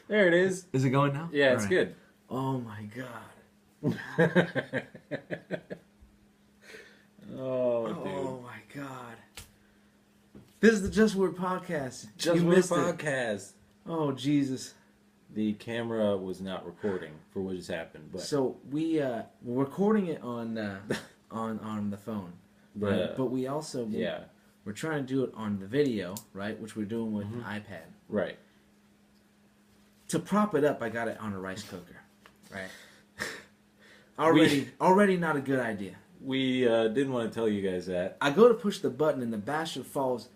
There it is. Is it going now? Yeah, All it's right. good. Oh my god. Oh, dude. Oh my god. This is the Just Word podcast. Just You Word missed it. podcast. Oh Jesus. The camera was not recording for what just happened, but So we're recording it on on the phone, right? But we also we're trying to do it on the video, right? Which we're doing with an iPad. Right. To prop it up, I got it on a rice cooker, right? Already not a good idea. We didn't want to tell you guys that. I go to push the button and the basher falls,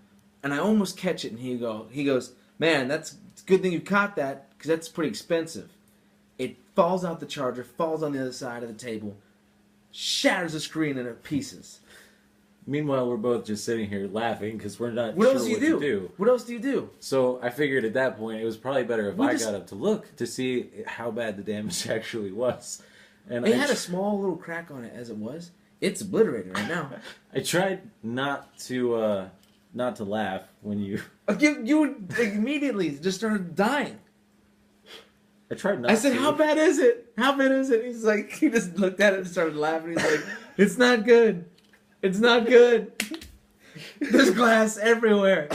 and I almost catch it. And he goes, man, it's a good thing you caught that because that's pretty expensive. It falls out the charger, falls on the other side of the table, shatters the screen into pieces. Meanwhile, we're both just sitting here laughing because we're not What sure else do you what do? to do. What else do you do? So I figured at that point it was probably better if I got up to look to see how bad the damage actually was. And It had a small little crack on it as it was. It's obliterated right now. I tried not to laugh when you. You immediately just started dying. I tried not. I said, to. "How bad is it? How bad is it?" He's like, he just looked at it and started laughing. He's like, "It's not good. It's not good. There's glass everywhere."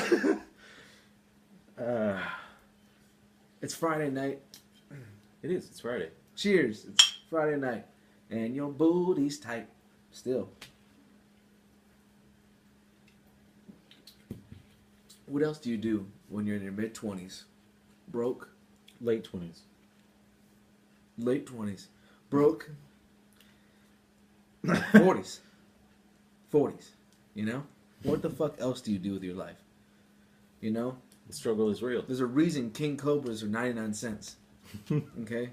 It's Friday night. It is. It's Friday. Cheers. It's Friday night, and your booty's tight. Still. What else do you do when you're in your mid-20s? Broke? Late 20s. Late 20s. Broke? 40s. 40s. You know? What the fuck else do you do with your life? You know? The struggle is real. There's a reason King Cobras are 99 cents. Okay?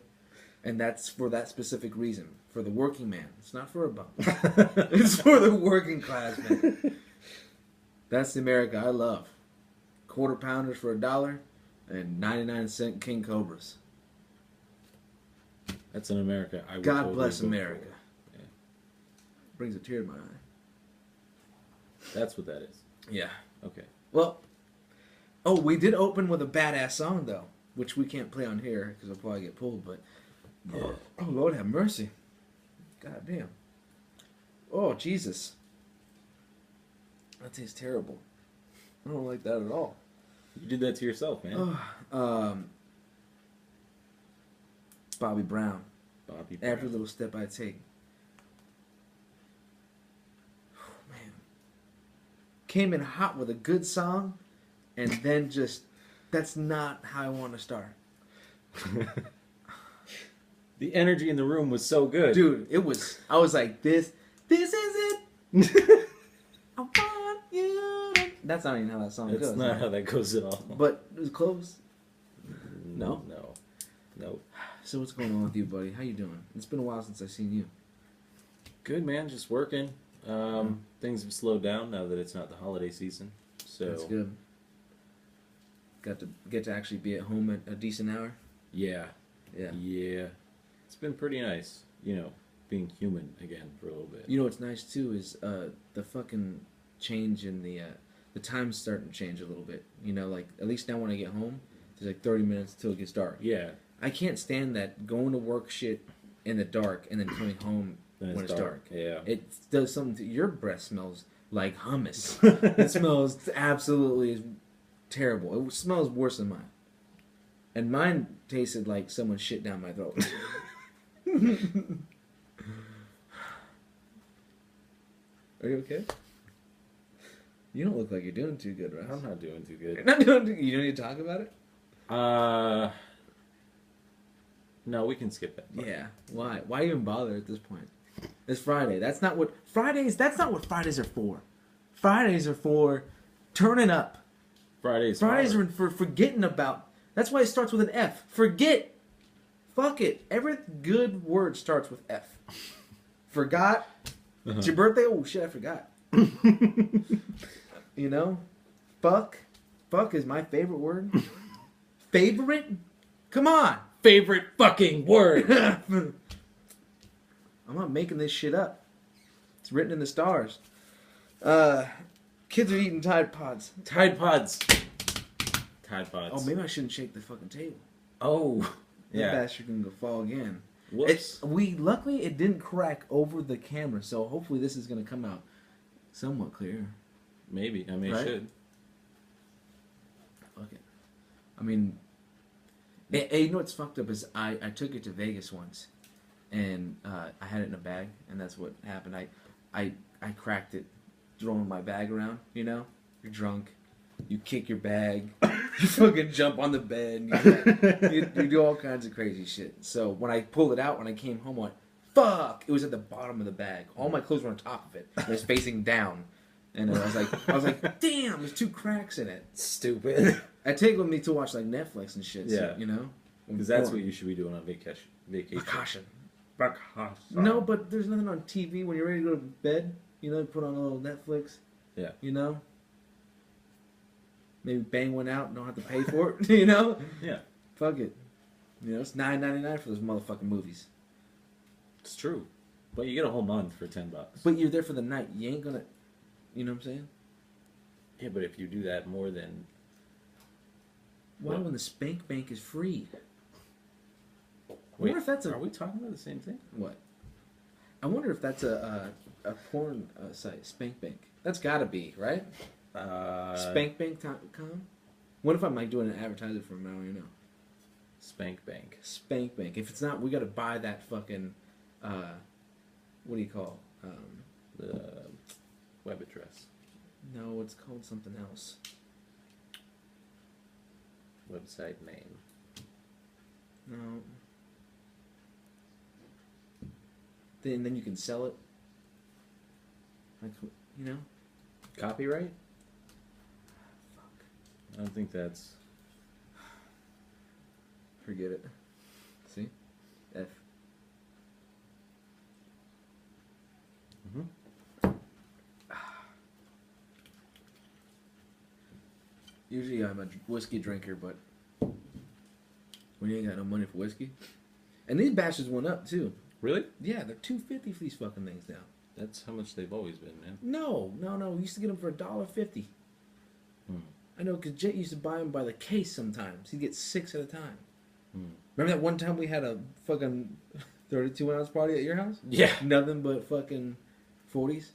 And that's for that specific reason. For the working man. It's not for a bum. It's for the working class man. That's the America I love. Quarter pounders for $1 and 99-cent King Cobras. That's in America. I would God totally bless vote America. for. Yeah. Brings a tear to my eye. That's what that is. Yeah. Okay. Well, we did open with a badass song, though, which we can't play on here because I'll probably get pulled, but... Oh, Lord have mercy. God damn. Oh, Jesus. That tastes terrible. I don't like that at all. You did that to yourself, man. Bobby Brown. Bobby Brown. Every little step I take. Oh, man. Came in hot with a good song, and then just... That's not how I want to start. The energy in the room was so good. Dude, it was... I was like, this is it. I want you to... That's not even how that song goes. That's not how that goes at all. But it was close. No? No. So what's going on with you, buddy? How you doing? It's been a while since I've seen you. Good, man. Just working. Things have slowed down now that it's not the holiday season. So That's good. Get to actually be at home at a decent hour? Yeah. Yeah. It's been pretty nice, being human again for a little bit. You know what's nice, too, is the fucking change in the time's starting to change a little bit. Like, at least now when I get home, there's like 30 minutes till it gets dark. Yeah. I can't stand that going to work shit in the dark and then coming home when it's dark. Yeah. It does something to your breath. Smells like hummus. It smells absolutely terrible. It smells worse than mine. And mine tasted like someone shit down my throat. Are you okay? You don't look like you're doing too good, Russ. I'm not doing too good. You're not doing too good. You don't need to talk about it? No, we can skip that part. Yeah. Why? Why even bother at this point? It's Friday. That's not what Fridays are for. Fridays are for turning up. Fridays are for forgetting about. That's why it starts with an F. Forget. Fuck it. Every good word starts with F. Forgot. It's your birthday? Oh shit, I forgot. Fuck. Fuck is my favorite word. Favorite? Come on. Favorite fucking word. I'm not making this shit up. It's written in the stars. Kids are eating Tide Pods. Tide Pods. Oh, maybe I shouldn't shake the fucking table. Oh, That yeah. bastard can go fall again. Whoops. Luckily it didn't crack over the camera, so hopefully this is gonna come out somewhat clear. Maybe. I mean, Right? it should. Fuck it. I mean, you know what's fucked up is I took it to Vegas once, and I had it in a bag, and that's what happened. I cracked it, throwing my bag around. You know, you're drunk, you kick your bag, you fucking jump on the bed, you do all kinds of crazy shit. So when I pulled it out, when I came home, I went, fuck! It was at the bottom of the bag. All my clothes were on top of it. It was facing down, and I was like, damn! There's 2 cracks in it. Stupid. I take it with me to watch like Netflix and shit. Yeah. So, you know, Because that's what you should be doing on vacation. Vacation. Vacation. No, but there's nothing on TV when you're ready to go to bed. You know, put on a little Netflix. Yeah. You know, maybe bang one out and don't have to pay for it. You know. Yeah. Fuck it. You know, it's $9.99 for those motherfucking movies. It's true. But you get a whole month for $10. But you're there for the night. You ain't gonna. You know what I'm saying? Yeah, but if you do that more than... Why What? when the Spank Bank is free? I Wait, wonder if that's a are we talking about the same thing? what? I wonder if that's a porn site, Spank Bank. That's gotta be right. Spankbank.com. What if I'm like doing an advertisement for them? I don't even know. Spank Bank. Spank Bank. If it's not, we gotta buy that fucking. What do you call? The web address. No, it's called something else. Website name. No. Then you can sell it. Like, you know. Copyright? Fuck. I don't think that's... Forget it. See? F. Mm-hmm. Usually I'm a whiskey drinker, but when you ain't got no money for whiskey. And these bastards went up too. Really? Yeah, they're $2.50 for these fucking things now. That's how much they've always been, man. No. We used to get them for $1.50. Hmm. I know, because Jet used to buy them by the case sometimes. He'd get 6 at a time. Hmm. Remember that one time we had a fucking 32-ounce party at your house? Yeah. Nothing but fucking 40s?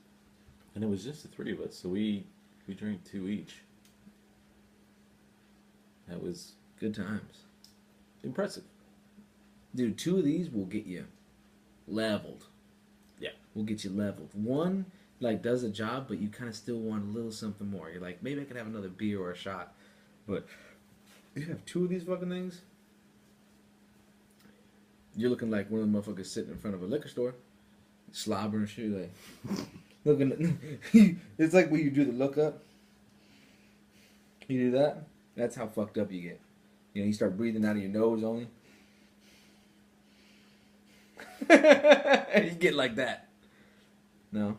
And it was just the 3 of us, so we drank 2 each. That was Good times. impressive. Dude, 2 of these will get you leveled. Yeah. Will get you leveled. One, like, does a job, but you kind of still want a little something more. You're like, maybe I could have another beer or a shot. But you have 2 of these fucking things, you're looking like one of the motherfuckers sitting in front of a liquor store, slobbering and shit, like, looking. It's like when you do the look up. You do that. That's how fucked up you get. You know, you start breathing out of your nose only. And you get like that. No,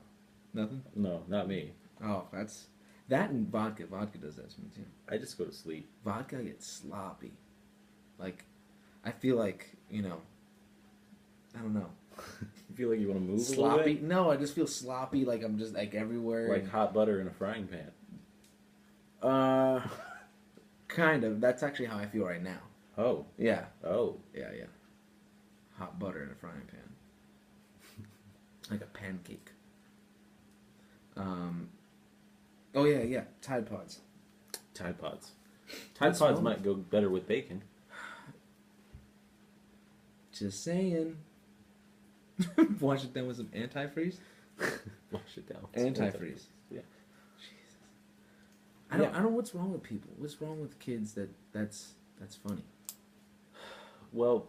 nothing. No, not me. Oh, that's that and vodka. Vodka does that to me too. I just go to sleep. Vodka gets sloppy. Like, I feel like, you know, I don't know. You feel like you want to move a little Sloppy? bit? No, I just feel sloppy. Like I'm just like everywhere. Like hot butter in a frying pan. Kind of. That's actually how I feel right now. Oh. Yeah. Oh. Yeah. Hot butter in a frying pan. Like a pancake. Oh yeah. Tide Pods. Tide Pods. Tide That's Pods fun. might go better with bacon. Just saying. Wash it down with some antifreeze. Wash it down. Antifreeze. Yeah. I don't know what's wrong with people. What's wrong with kids that's funny? Well,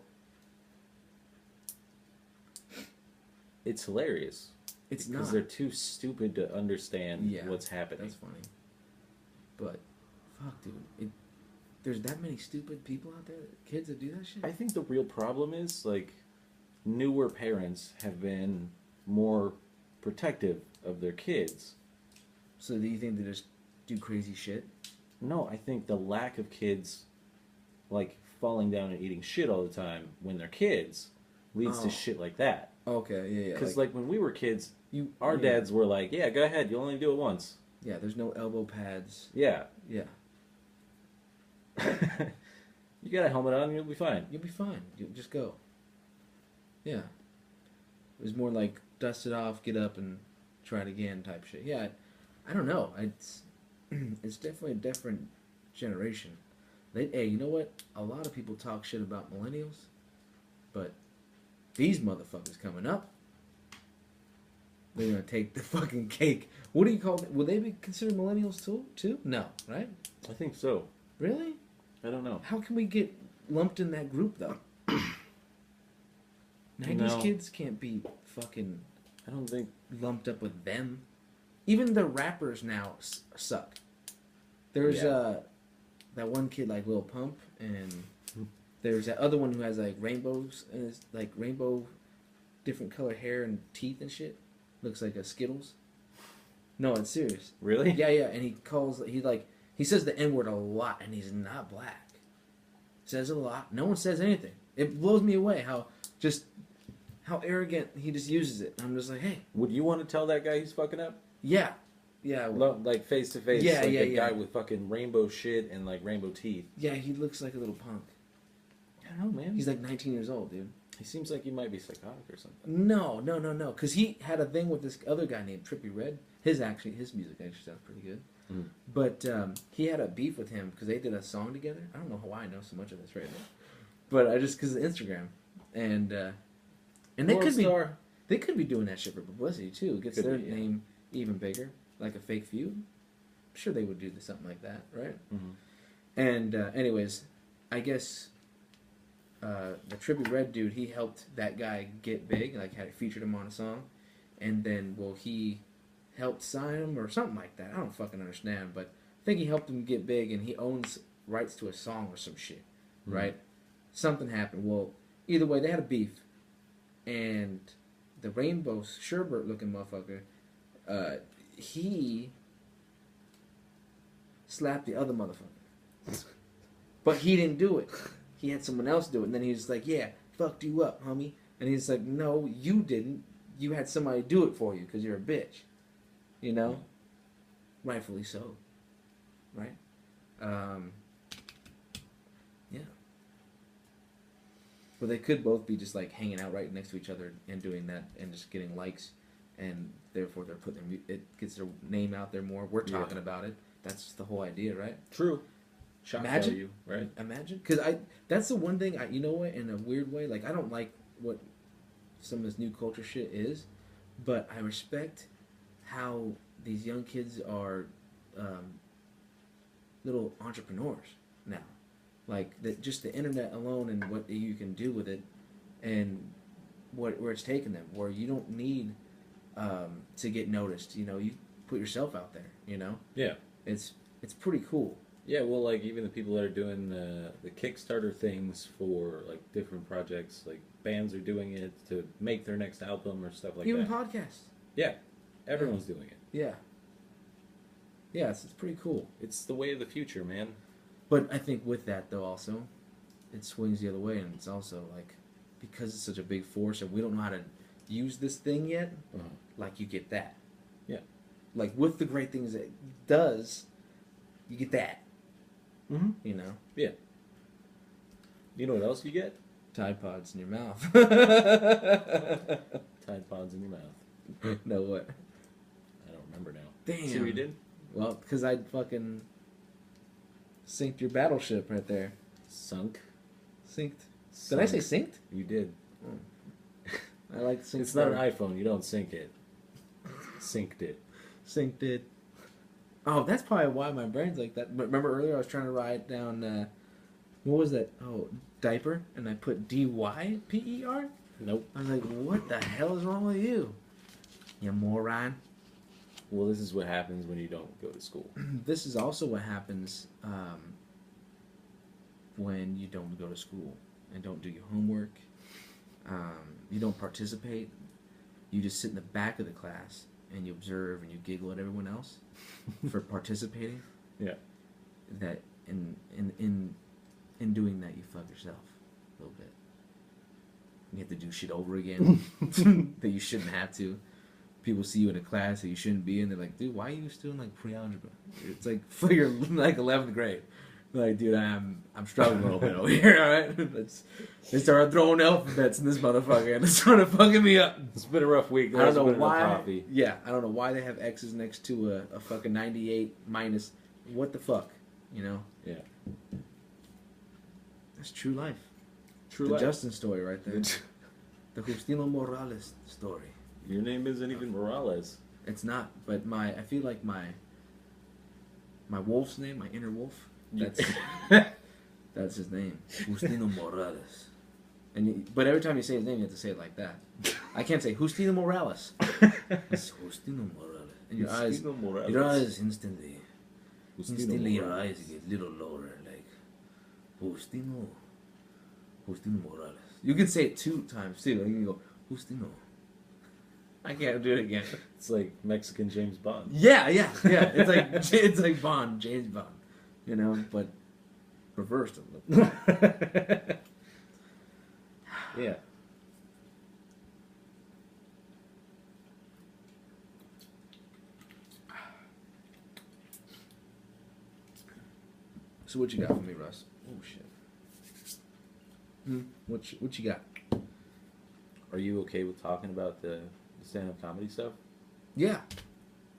it's hilarious. It's because not. they're too stupid to understand Yeah, what's happening. That's funny. But fuck, dude. There's that many stupid people out there, kids that do that shit. I think the real problem is like newer parents have been more protective of their kids. So do you think they just do crazy shit? No, I think the lack of kids like falling down and eating shit all the time when they're kids leads to shit like that. Okay, yeah. Because like when we were kids, our yeah. dads were like, "Yeah, go ahead. You only do it once." Yeah, there's no elbow pads. Yeah. Yeah. You got a helmet on, you'll be fine. You'll be fine. You'll just go. Yeah. It was more like dust it off, get up, and try it again type shit. Yeah, I don't know. It's definitely a different generation. Hey, you know what? A lot of people talk shit about millennials, but these motherfuckers coming up, they're gonna take the fucking cake. What do you call it? Will they be considered millennials too? No, right? I think so. Really? I don't know. How can we get lumped in that group though? 90s kids can't be fucking I don't think lumped up with them. Even the rappers now suck. There's that one kid like Lil Pump, and there's that other one who has like rainbows and it's like rainbow, different color hair and teeth and shit. Looks like a Skittles. No, it's serious. Really? Yeah, and he says the N word a lot, and he's not black. Says it a lot. No one says anything. It blows me away how arrogant he just uses it. I'm just like, hey. Would you want to tell that guy he's fucking up? Yeah. Yeah. Like face to face. Yeah, like yeah, a guy with fucking rainbow shit and like rainbow teeth. Yeah, he looks like a little punk. I don't know, man. He's like 19 years old, dude. He seems like he might be psychotic or something. No. Because he had a thing with this other guy named Trippie Redd. His music actually sounds pretty good. Mm. But he had a beef with him because they did a song together. I don't know why I know so much of this right now. But I just because of Instagram. And they could be doing that shit for publicity too. It gets their name even bigger, like a fake feud. I'm sure they would do something like that, right? Mm-hmm. And anyways, I guess the Trippie Redd dude, he helped that guy get big, like had featured him on a song, and then he helped sign him or something like that. I don't fucking understand, but I think he helped him get big, and he owns rights to a song or some shit, right? Something happened. Well, either way, they had a beef. And the rainbow sherbet looking motherfucker, he slapped the other motherfucker. But he didn't do it. He had someone else do it. And then he was like, yeah, fucked you up, homie. And he's like, no, you didn't. You had somebody do it for you because you're a bitch. You know? Rightfully so. Right? Yeah. Well, they could both be just like hanging out right next to each other and doing that and just getting likes, and therefore they're putting it gets their name out there more. We're talking about it. That's the whole idea, right? True. Shock value, right? Imagine, because that's the one thing you know what, in a weird way, like I don't like what some of this new culture shit is, but I respect how these young kids are little entrepreneurs now. Like just the internet alone and what you can do with it, and where it's taken them. Where you don't need to get noticed. You know, you put yourself out there. You know. Yeah. It's pretty cool. Yeah. Well, like even the people that are doing the Kickstarter things for like different projects, like bands are doing it to make their next album or stuff like even that. Even podcasts. Yeah. Everyone's doing it. Yeah. Yeah, it's pretty cool. It's the way of the future, man. But I think with that, though, also, it swings the other way, and it's also, like, because it's such a big force and we don't know how to use this thing yet, like, you get that. Yeah. Like, with the great things it does, you get that. Mm-hmm. You know? Yeah. You know what else you get? Tide Pods in your mouth. Tide Pods in your mouth. No, what? I don't remember now. Damn. See what you did? Well, because I fucking... synced your battleship right there. Sunk. Synced. Did I say synced? You did. Oh. I like synced. It's not an iPhone. You don't sync it. Synced it. Synced it. Oh, that's probably why my brain's like that. But remember earlier I was trying to write down, what was that? Oh, diaper. And I put D-Y-P-E-R? Nope. I was like, what the hell is wrong with you? You moron. Well, this is what happens when you don't go to school. This is also what happens when you don't go to school and don't do your homework. You don't participate. You just sit in the back of the class and you observe and you giggle at everyone else for participating. Yeah. That in doing that, you fuck yourself a little bit. You have to do shit over again that you shouldn't have to. People see you in a class that you shouldn't be in. They're like, dude, why are you still in like pre-algebra? It's like for your like 11th grade. Like, dude, I'm struggling a little bit over here. All right, they started throwing alphabets in this motherfucker, and it started fucking me up. It's been a rough week. I don't know why. Coffee. Yeah, I don't know why they have X's next to a fucking 98 minus. What the fuck, you know? Yeah. That's true life. True the life. Justin story right there. The Justino Morales story. Your name isn't even Morales. It's not, but I feel like my wolf's name, my inner wolf. That's his name, Justino Morales. But every time you say his name, you have to say it like that. I can't say Justino Morales. It's Justino Morales. And your eyes instantly your eyes get a little lower, like Justino Morales. You can say it 2 times too. You can go Justino. I can't do it again. It's like Mexican James Bond. Yeah. It's like Bond, James Bond, you know, but reversed a little. Yeah. So what you got for me, Russ? Oh shit. What you got? Are you okay with talking about the stand-up comedy stuff? Yeah,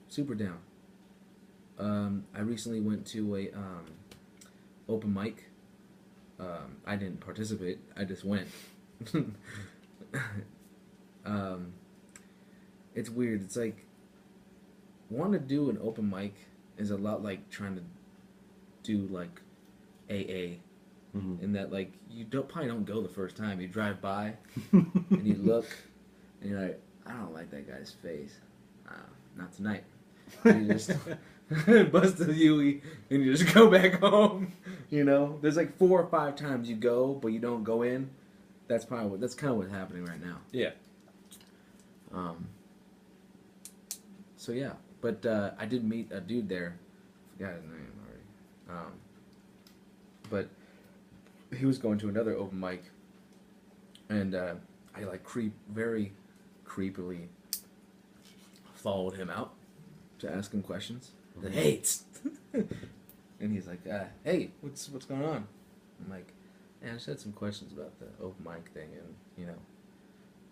super down. I recently went to a open mic. I didn't participate. I just went. It's weird. It's like wanting to do an open mic is a lot like trying to do like AA. Mm-hmm. In that, like, you probably don't go the first time. You drive by and you look and you're like, I don't like that guy's face. Not tonight. And you just bust a Yui and you just go back home. You know, there's like 4 or 5 times you go, but you don't go in. That's kind of what's happening right now. Yeah. So yeah, but I did meet a dude there. I forgot his name already. But he was going to another open mic, and I like very creepily followed him out to ask him questions. Mm-hmm. Hey, and he's like, "Hey, what's going on?" I'm like, "Man, I just had some questions about the open mic thing, and you know,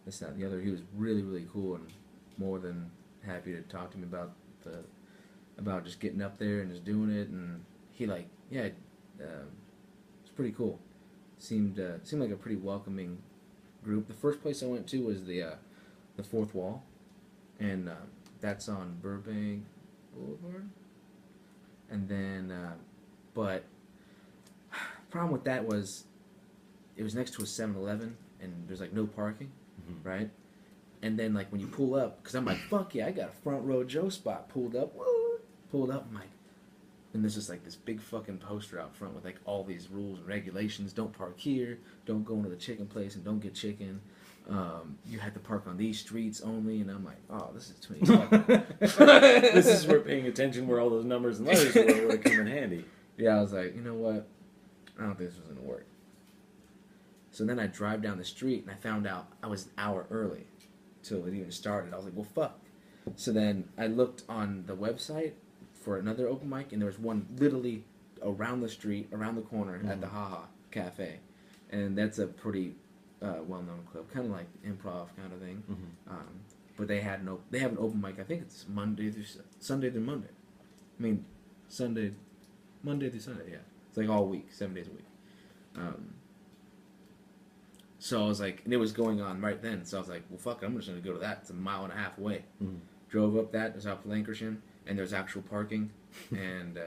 this, that, and the other." He was really, really cool and more than happy to talk to me about just getting up there and just doing it. And he it's pretty cool. Seemed like a pretty welcoming group. The first place I went to was the Fourth Wall, and that's on Burbank Boulevard. And then, but problem with that was it was next to a 7-Eleven, and there's like no parking, Mm-hmm. right? And then like when you pull up, because I'm like, fuck yeah, I got a front row Joe spot pulled up. I'm like, and there's just like this big fucking poster out front with like all these rules and regulations. Don't park here. Don't go into the chicken place and don't get chicken. You had to park on these streets only. And I'm like, oh, this is too many. This is where paying attention where all those numbers and letters would come in handy. Yeah, I was like, you know what? I don't think this was going to work. So then I drive down the street and I found out I was an hour early till it even started. I was like, well, fuck. So then I looked on the website for another open mic, and there was one literally around the street, around the corner, at the Haha Cafe, and that's a pretty well-known club, kind of like improv kind of thing. Mm-hmm. But they have an open mic. I think it's Sunday through Monday. I mean, Monday through Sunday. Yeah, it's like all week, 7 days a week. So I was like, and it was going on right then. So I was like, well, fuck it, I'm just gonna go to that. It's a 1.5 mile away. Mm-hmm. Drove up that. It was out Lancashire. And there's actual parking, and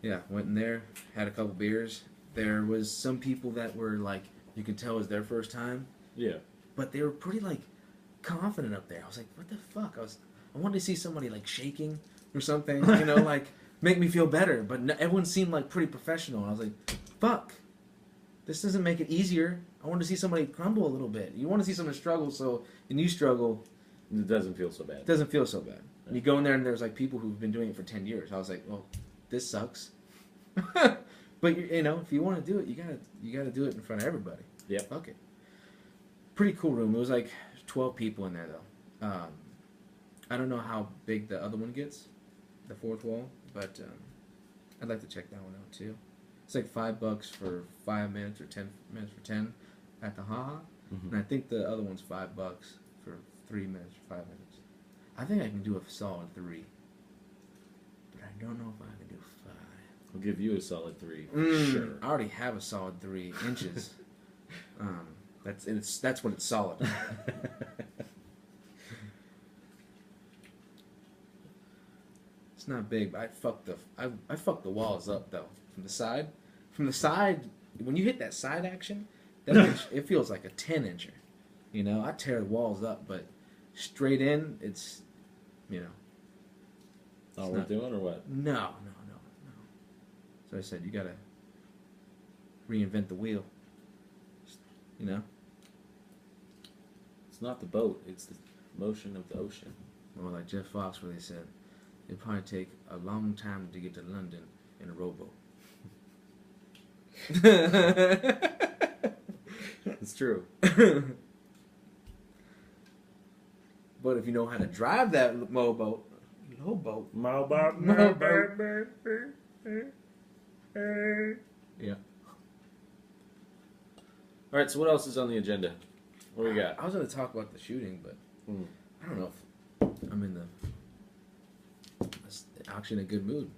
yeah, went in there, had a couple beers. There was some people that were like, you could tell it was their first time. Yeah. But they were pretty like confident up there. I was like, what the fuck? I wanted to see somebody like shaking or something, you know, like make me feel better. But everyone seemed like pretty professional. And I was like, fuck, this doesn't make it easier. I want to see somebody crumble a little bit. You want to see someone struggle, and you struggle. It doesn't feel so bad. It doesn't feel so bad. And you go in there and there's like people who've been doing it for 10 years. I was like, well, this sucks. But you know, if you want to do it, you gotta do it in front of everybody. Yeah. Fuck it. Pretty cool room. It was like 12 people in there though. I don't know how big the other one gets, the Fourth Wall, but I'd like to check that one out too. It's like $5 for 5 minutes or 10 minutes for 10 at the haha. Mm-hmm. And I think the other one's $5 for 3 minutes or 5 minutes. I think I can do a solid 3. But I don't know if I can do 5. I'll give you a solid 3. Sure. I already have a solid 3 inches. That's when it's solid. It's not big, but I fucked the walls up though. From the side, when you hit that side action, it feels like a 10-incher. You know, I tear the walls up, but straight in, it's, you know. All we're doing or what? No. So I said, you gotta reinvent the wheel. You know? It's not the boat, it's the motion of the ocean. Or like Jeff Foxworthy said, it'd probably take a long time to get to London in a rowboat. It's true. But if you know how to drive that rowboat, yeah. All right, so what else is on the agenda? What do we got? I was going to talk about the shooting, but I don't know if I'm in actually in a good mood.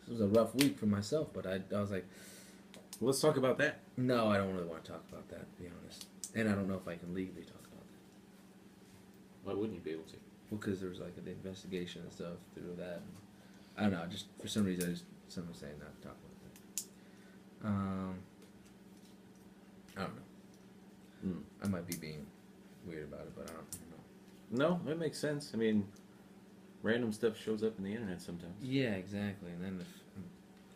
This was a rough week for myself, but I was like, Let's talk about that. no, I don't really want to talk about that, to be honest. And I don't know if I can legally talk about that. Why wouldn't you be able to? Well, because there was like an investigation and stuff through that. And I don't know, just for some reason, someone was saying not to talk about that. I don't know. I might be being weird about it, but I don't know. No, it makes sense. I mean, random stuff shows up in the internet sometimes. Yeah, exactly. And then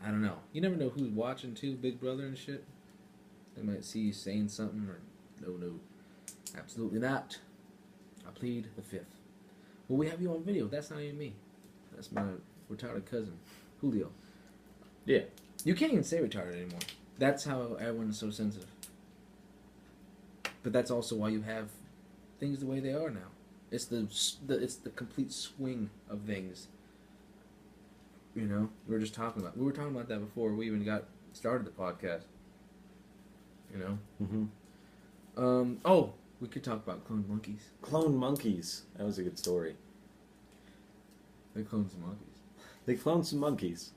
I don't know. You never know who's watching too, Big Brother and shit. They might see you saying something or no, absolutely not. I plead the fifth. Well, we have you on video. That's not even me. That's my retarded cousin, Julio. Yeah. You can't even say retarded anymore. That's how everyone is so sensitive. But that's also why you have things the way they are now. It's the complete swing of things. You know, we were talking about that before we even got started the podcast. You know. Mm-hmm. Oh, we could talk about cloned monkeys. Clone monkeys. That was a good story. They cloned some monkeys. They cloned some monkeys.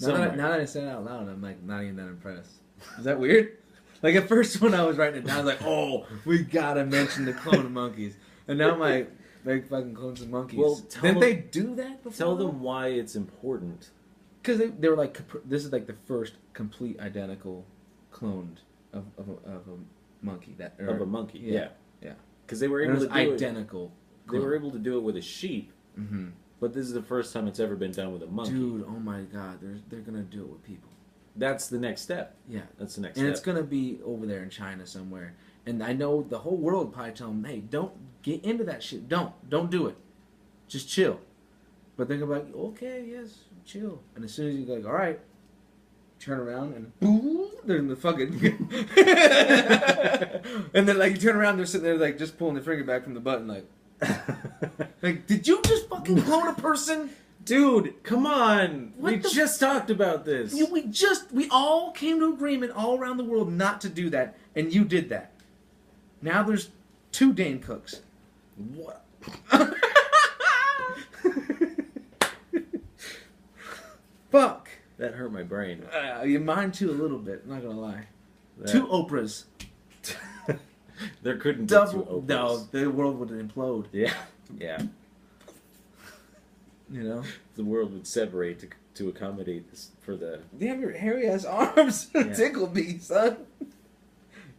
Now that I said it out loud, I'm like not even that impressed. Is that weird? Like at first when I was writing it down, I was like, "Oh, we gotta mention the clone monkeys," and now I'm like, "They fucking cloned some monkeys." Well, didn't they do that before? Tell them why it's important. Because they were like, this is like the first complete identical cloned of a monkey Of a monkey, yeah. Because they were And able it to was do identical. it. They were able to do it with a sheep, Mm-hmm. but this is the first time it's ever been done with a monkey. Dude, oh my God, they're gonna do it with people. That's the next step. Yeah, That's the next and step. it's gonna be over there in China somewhere. And I know the whole world probably tell them, "Hey, don't get into that shit. Don't do it. Just chill." But they're gonna be like, "Okay, yes, chill." And as soon as you're like, "All right," turn around and boom, they're in the fucking. And then like you turn around, they're sitting there like just pulling their finger back from the button, like, did you just fucking clone a person? Dude, come on! We What just talked about this. We all came to agreement all around the world not to do that, and you did that. Now there's 2 Dane Cooks. What? Fuck. That hurt my brain. Mine too, a little bit. I'm not gonna lie. That- 2 Oprahs. There couldn't be 2 Double. Oprahs. No, the world would implode. Yeah. Yeah. You know. The world would separate to accommodate this for the. They have your hairy ass arms. Yeah. Tickle me, son.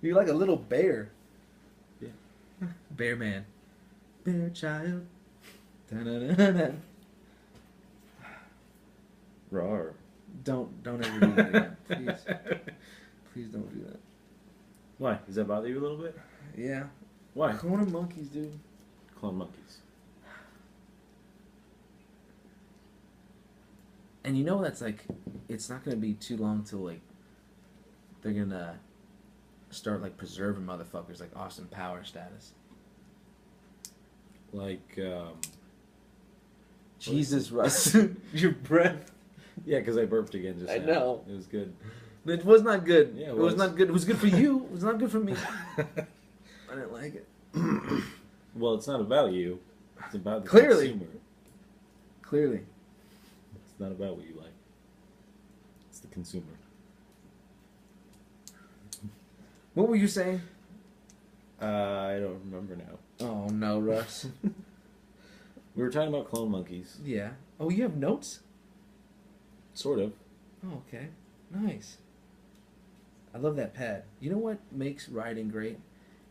You're like a little bear. Yeah. Bear man. Bear child. Da-da-da-da. Rawr. Don't ever do that again. Please. Please don't do that. Why? Does that bother you a little bit? Yeah. Why? Cloning monkeys, dude. Clone monkeys. And you know that's like, it's not gonna be too long till like, they're gonna start like preserving motherfuckers like Austin Power status. Like, Jesus, Russ. Your breath. Yeah, because I burped again just I now. know. It was good. It was not good. Yeah, it was not good. It was good for you. It was not good for me. I didn't like it. Well, it's not about you. It's about the Clearly. consumer. Clearly. It's not about what you like. It's the consumer. What were you saying? I don't remember now. Oh, no, Russ. We were talking about clone monkeys. Yeah. Oh, you have notes? Sort of. Oh, okay. Nice. I love that pad. You know what makes writing great?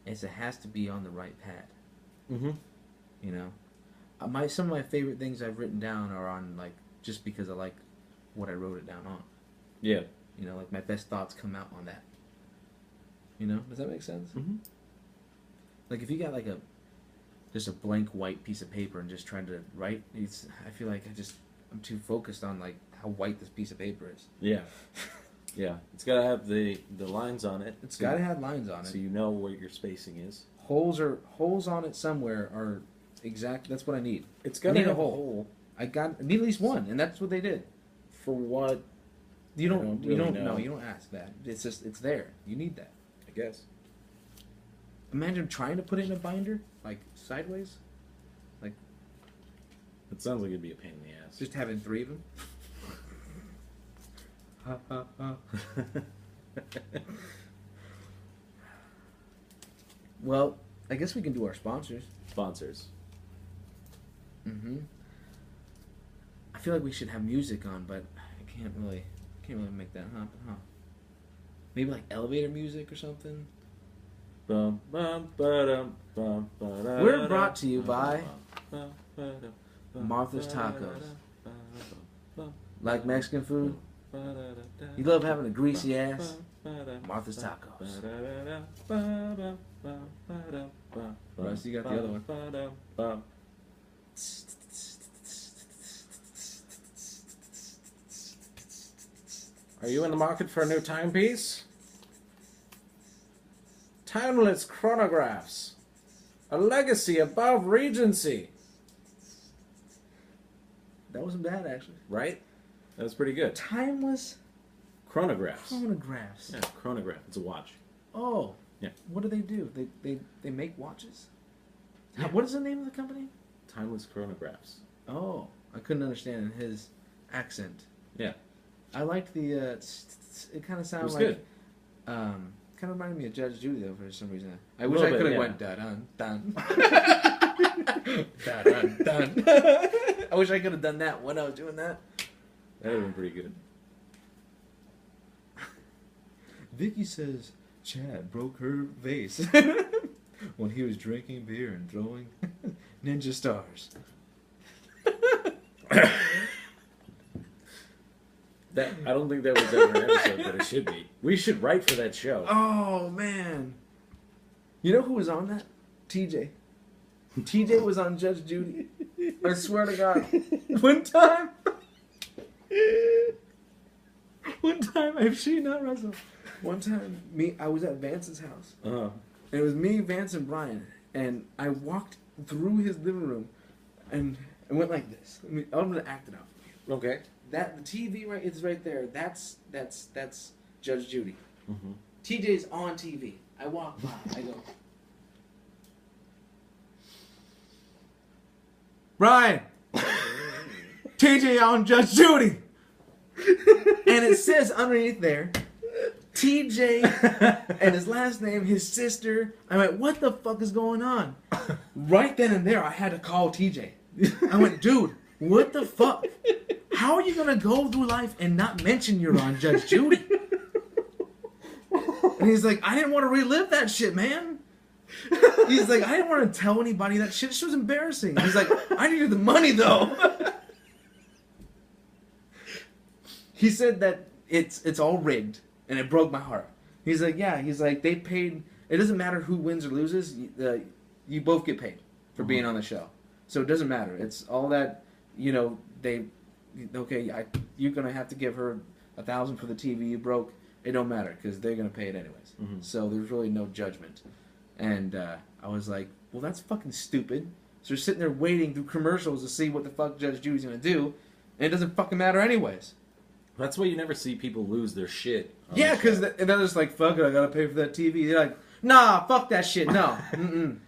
Is it has to be on the right pad. Mm-hmm. You know? Some of my favorite things I've written down are on, like, just because I like what I wrote it down on. Yeah. You know, like, my best thoughts come out on that. You know? Does that make sense? Mm-hmm. Like, if you got, like, just a blank white piece of paper and just trying to write, I feel like I'm too focused on, like, how white this piece of paper is. Yeah. Yeah. It's got to have the lines on it. It's got to have lines on it. So you know where your spacing is. Holes on it somewhere are exact. That's what I need. It's got to need have a hole. I need at least one, and that's what they did. For what? You don't know. No, you don't ask that. It's just it's there. You need that. I guess. Imagine trying to put it in a binder, like sideways. It sounds like it'd be a pain in the ass. Just having 3 of them. Well, I guess we can do our sponsors. Sponsors. Mm-hmm. I feel like we should have music on, but I can't really make that happen, huh? Maybe like elevator music or something. Bum, bum, ba-dum, bum, ba-da-da, We're brought to you by bum, ba-dum, bum, Martha's ba-da-da, Tacos. bum, Like Mexican food? ba-da-da-da, You love having a greasy bum, ass? ba-da, Martha's bum, Tacos. ba-da-da-da, ba-bum, bum, ba-dum, bum, Russ, you got the other one. ba-dum, bum. Are you in the market for a new timepiece? Timeless chronographs. A legacy above Regency. That wasn't bad, actually. Right? That was pretty good. Timeless Chronographs. chronographs. Yeah, chronograph. It's a watch. Oh. Yeah. What do? They make watches? Yeah. What is the name of the company? Timeless chronographs. Oh. I couldn't understand in his accent. Yeah. I liked the, it kind of sounded was like... good. Kind of reminded me of Judge Judy, though, for some reason. I A wish I little could bit, have yeah. went dun-dun. Dun-dun-dun. I wish I could have done that when I was doing that. That would have been pretty good. Vicky says Chad broke her vase when he was drinking beer and throwing ninja stars. I don't think that was ever an episode, but it should be. We should write for that show. Oh, man. You know who was on that? TJ. TJ was on Judge Judy. I swear to God. One time, I've seen that, Russell. One time, I was at Vance's house. Uh-huh. And it was me, Vance, and Brian. And I walked through his living room and I went like this. I'm going to act it out. Okay. The TV is right there. That's Judge Judy. Mm-hmm. TJ's on TV. I walk by. I go, Brian, TJ on Judge Judy, and it says underneath there, TJ and his last name, his sister. I went, what the fuck is going on? Right then and there, I had to call TJ. I went, dude, what the fuck? How are you gonna go through life and not mention you're on Judge Judy? And he's like, I didn't want to relive that shit, man. He's like, I didn't want to tell anybody that shit. This was embarrassing. He's like, I needed the money though. He said that it's all rigged, and it broke my heart. He's like, yeah. He's like, they paid. It doesn't matter who wins or loses. You both get paid for being on the show, so it doesn't matter. It's all that, you know. You're gonna have to give her $1,000 for the TV you broke. It don't matter because they're gonna pay it anyways. Mm-hmm. So there's really no judgment. And I was like, well, that's fucking stupid. So we're sitting there waiting through commercials to see what the fuck Judge Judy's gonna do, and it doesn't fucking matter anyways. That's why you never see people lose their shit Yeah, because they're just like, fuck it, I gotta pay for that TV. They're like, nah, fuck that shit, no. Mm-mm.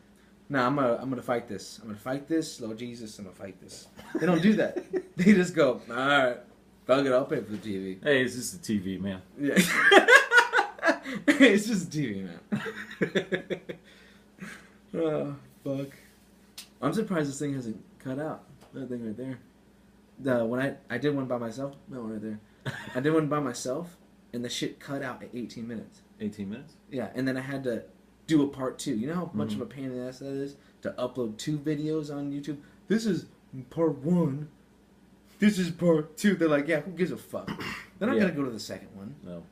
Nah, I'm gonna fight this. I'm gonna fight this, Lord Jesus, I'm gonna fight this. They don't do that. They just go, alright, fuck it, I'll pay for the TV. Hey, it's just a TV, man. Yeah. It's just a TV, man. Oh, fuck. I'm surprised this thing hasn't cut out. That thing right there. When I did one by myself, that one right there. I did one by myself, and the shit cut out at 18 minutes. 18 minutes? Yeah, and then I had to do a part 2. You know how much of a pain in the ass that is? To upload 2 videos on YouTube? This is part 1. This is part 2. They're like, yeah, who gives a fuck? They're not going to go to the second one. No.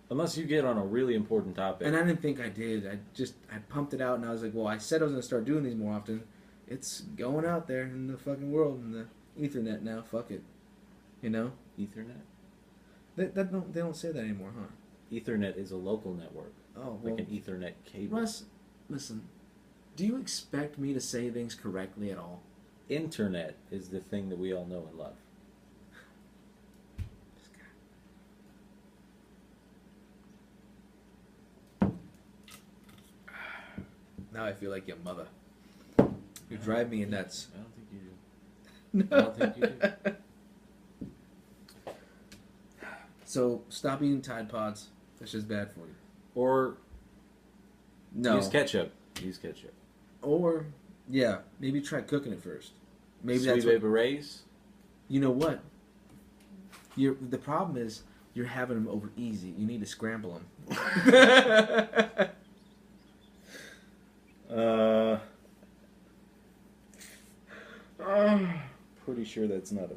Unless you get on a really important topic. And I didn't think I did. I pumped it out, and I was like, well, I said I was going to start doing these more often. It's going out there in the fucking world, in the Ethernet now. Fuck it. You know? Ethernet? They don't say that anymore, huh? Ethernet is a local network. Oh, well. Like an Ethernet cable. Russ, listen. Do you expect me to say things correctly at all? Internet is the thing that we all know and love. Now I feel like your mother. You drive me nuts. I don't think you do. No. I don't think you do. So, stop eating Tide Pods. That's just bad for you. Or no. Use ketchup. Or, yeah, maybe try cooking it first. Maybe Sweet that's Baby Ray's. You know what? The problem is you're having them over easy. You need to scramble them. Pretty sure that's not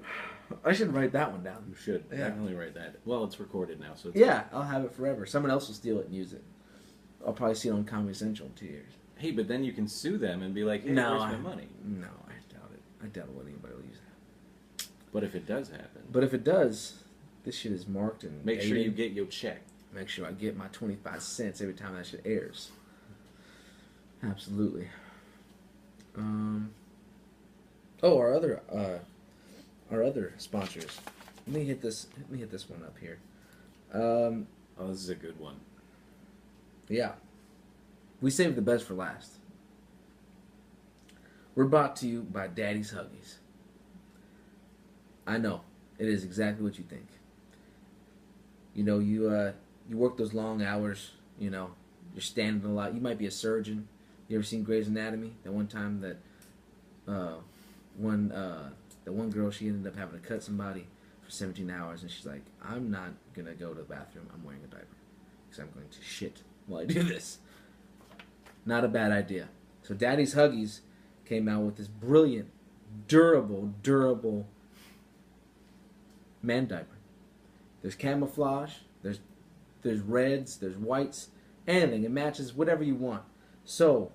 I should write that one down. You should definitely write that. Well, it's recorded now, so it's I'll have it forever. Someone else will steal it and use it. I'll probably see it on Comedy Central in 2 years. Hey, but then you can sue them and be like, hey, no, where's my money? No, I doubt it. I doubt anybody will use that. But if it does happen. But if it does, this shit is marked and make sure you get your check. Make sure I get my 25 cents every time that shit airs. Absolutely. Oh, our other sponsors. Let me hit this one up here. Oh, this is a good one. Yeah. We saved the best for last. We're brought to you by Daddy's Huggies. I know. It is exactly what you think. You know, you work those long hours, you know, you're standing a lot. You might be a surgeon. You ever seen Grey's Anatomy? That one time that the one girl, she ended up having to cut somebody for 17 hours, and she's like, I'm not going to go to the bathroom. I'm wearing a diaper because I'm going to shit while I do this. Not a bad idea. So Daddy's Huggies came out with this brilliant, durable man diaper. There's camouflage, there's reds, there's whites, anything. It matches whatever you want. So,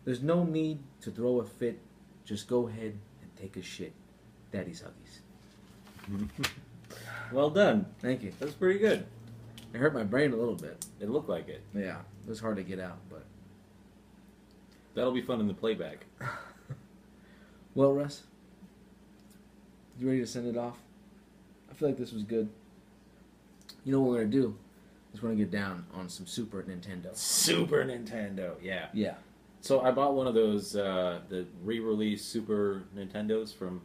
there's no need to throw a fit. Just go ahead and take a shit. Daddy's Huggies. Well done. Thank you. That's pretty good. It hurt my brain a little bit. It looked like it. Yeah, it was hard to get out, but... That'll be fun in the playback. Well, Russ, you ready to send it off? I feel like this was good. You know what we're going to do? Is we're going to get down on some Super Nintendo. Super Nintendo, yeah. Yeah. So I bought one of those, the re-release Super Nintendos from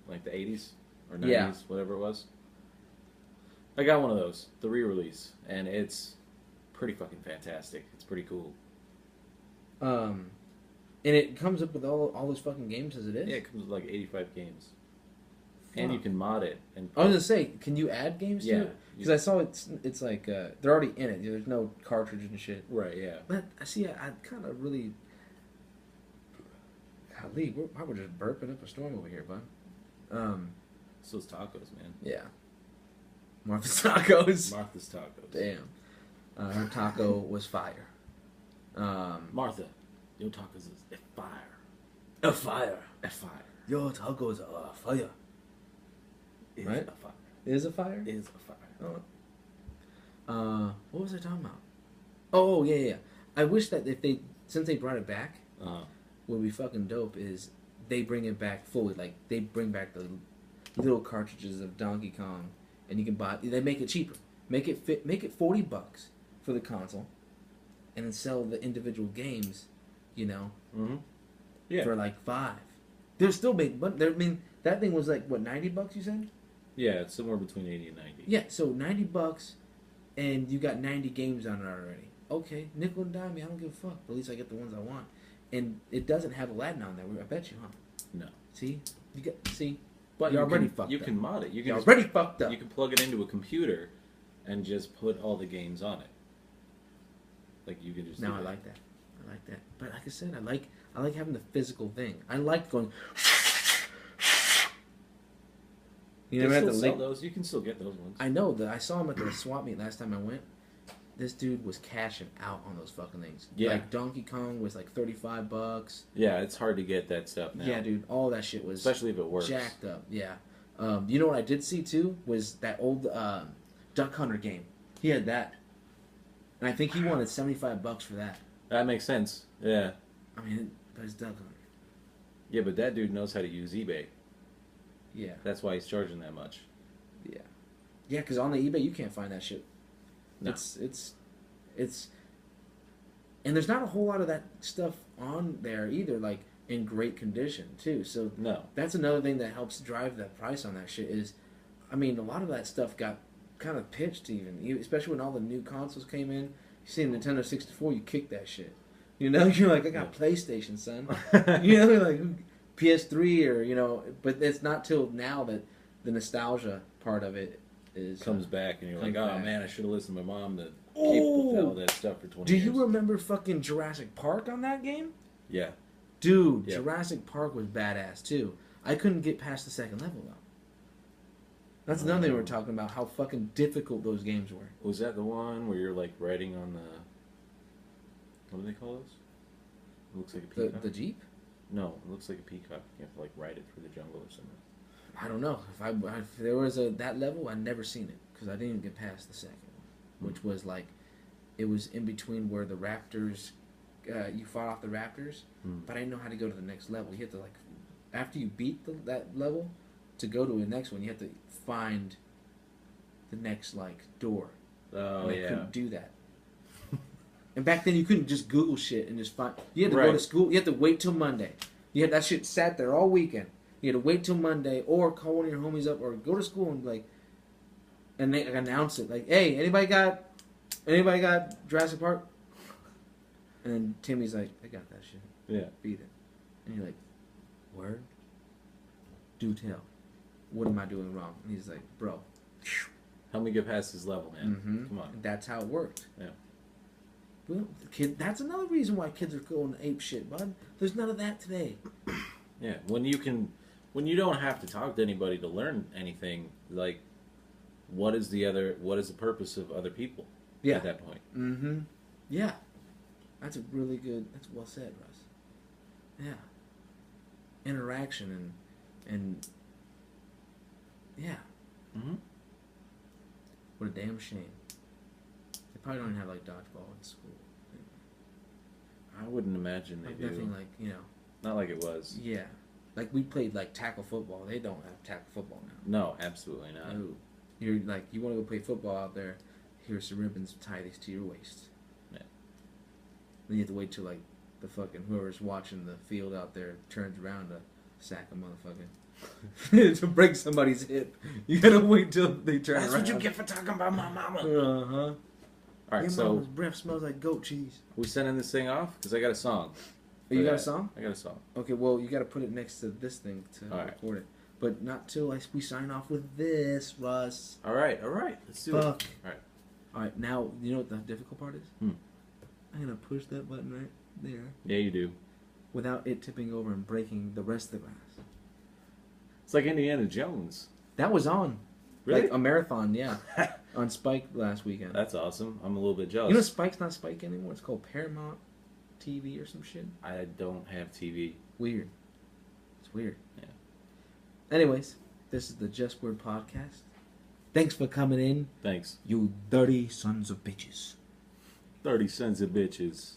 like the 80s or 90s, whatever it was. I got one of those, the re-release, and it's pretty fucking fantastic. It's pretty cool. And it comes up with all those fucking games as it is? Yeah, it comes with like 85 games. Fuck. And you can mod it. And I was going to say, can you add games to it? Because I saw it's like, they're already in it. There's no cartridge and shit. Right, yeah. But, see, I kind of really... Golly, we're just burping up a storm over here, bud. It's those tacos, man. Yeah. Martha's Tacos. Martha's Tacos. Damn. Her taco was fire. Martha, your tacos is a fire. A fire. A fire. Your tacos are a fire. It's right? a fire. It is a fire? It is a fire. Oh. What was I talking about? Oh, yeah. I wish that since they brought it back, what would be fucking dope is they bring it back fully. Like, they bring back the little cartridges of Donkey Kong, and you can buy, they make it cheaper. Make it fit. Make it $40 for the console, and then sell the individual games. You know, for like $5. They're still big, but I mean that thing was like what, $90? You said? Yeah, it's somewhere between 80 and 90. Yeah, so $90, and you got 90 games on it already. Okay, nickel and dime me, I don't give a fuck. But at least I get the ones I want, and it doesn't have Aladdin on there. I bet you, huh? No. See, But you're already fucked up. You can mod it. You're already fucked up. You can plug it into a computer, and just put all the games on it. Like you can just. No, I like that. But like I said, I like having the physical thing. I like going. You never had to sell those. You can still get those ones. I know that I saw him at the swap meet last time I went. This dude was cashing out on those fucking things. Yeah. Like Donkey Kong was like $35. Yeah, it's hard to get that stuff now. Yeah, dude, all that shit was especially if it works. Jacked up. Yeah. You know what I did see too was that old Duck Hunter game. He had that, and I think he wanted $75 for that. That makes sense. Yeah. I mean, but it's Duck Hunter. Yeah, but that dude knows how to use eBay. Yeah. That's why he's charging that much. Yeah. Yeah, because on the eBay you can't find that shit. No. It's, and there's not a whole lot of that stuff on there either, like in great condition too. So no, that's another thing that helps drive the price on that shit. Is, I mean, a lot of that stuff got kind of pitched even, especially when all the new consoles came in. You see Nintendo 64, you kick that shit. You know, you're like, I got PlayStation, son. You know, like PS3 or, you know, but it's not till now that the nostalgia part of it comes back, and you're like, oh back. man, I should have listened to my mom to keep all that stuff for 20 years. Do you remember fucking Jurassic Park on that game? Yeah. Dude, yep. Jurassic Park was badass too. I couldn't get past the second level though. That's another thing we were talking about, how fucking difficult those games were. Was that the one where you're like riding on the, what do they call those? It looks like a peacock. The Jeep? No, it looks like a peacock. You have to like ride it through the jungle or something. I don't know. If there was that level, I'd never seen it because I didn't even get past the second one, which was like, it was in between where the raptors, you fought off the raptors, but I didn't know how to go to the next level. You had to like, after you beat that level, to go to the next one, you have to find the next like door. Oh, and I yeah. couldn't do that. And back then you couldn't just Google shit and just find. You had to Right. go to school. You had to wait till Monday. You had that shit sat there all weekend. You had to wait till Monday, or call one of your homies up, or go to school and like, and they announce it like, "Hey, anybody got Jurassic Park?" And then Timmy's like, "I got that shit. Yeah. Beat it." And you're like, "Word? Do tell. What am I doing wrong?" And he's like, "Bro, help me get past this level, man. mm-hmm. Come on." And that's how it worked. Yeah. Well, that's another reason why kids are going ape shit, bud. There's none of that today. Yeah, when you don't have to talk to anybody to learn anything, like, what is the purpose of other people? Yeah. At that point. Mm-hmm. Yeah. That's that's well said, Russ. Yeah. Interaction and yeah. Mm-hmm. What a damn shame. They probably don't even have like dodgeball in school. I wouldn't imagine they Like do. nothing like, you know. Not like it was. Yeah. Like we played like tackle football. They don't have tackle football now. No, absolutely not. No. You're like, you want to go play football out there, here's some ribbons, tie these to your waist. Yeah. Then you have to wait till like the fucking whoever's watching the field out there turns around to sack a motherfucker. To break somebody's hip. You gotta wait till they turn around. That's what you get for talking about my mama. Uh-huh. Alright, Your so mama's breath smells like goat cheese. we sending this thing off? Because I got a song. Oh, you got a that. song? I got a song. Okay, well, you gotta put it next to this thing to record it. But not till we sign off with this, Russ. Alright. Let's do it. Fuck. Alright, now, you know what the difficult part is? Hmm. I'm gonna push that button right there Yeah, you do. without it tipping over and breaking the rest of the glass. It's like Indiana Jones. That was on. Really? Like a marathon, yeah. On Spike last weekend. That's awesome. I'm a little bit jealous. You know Spike's not Spike anymore? It's called Paramount TV or some shit. I don't have TV. Weird. It's weird. Yeah. Anyways, this is the Just Word podcast. Thanks for coming in. Thanks. You dirty sons of bitches. 30 cents of bitches.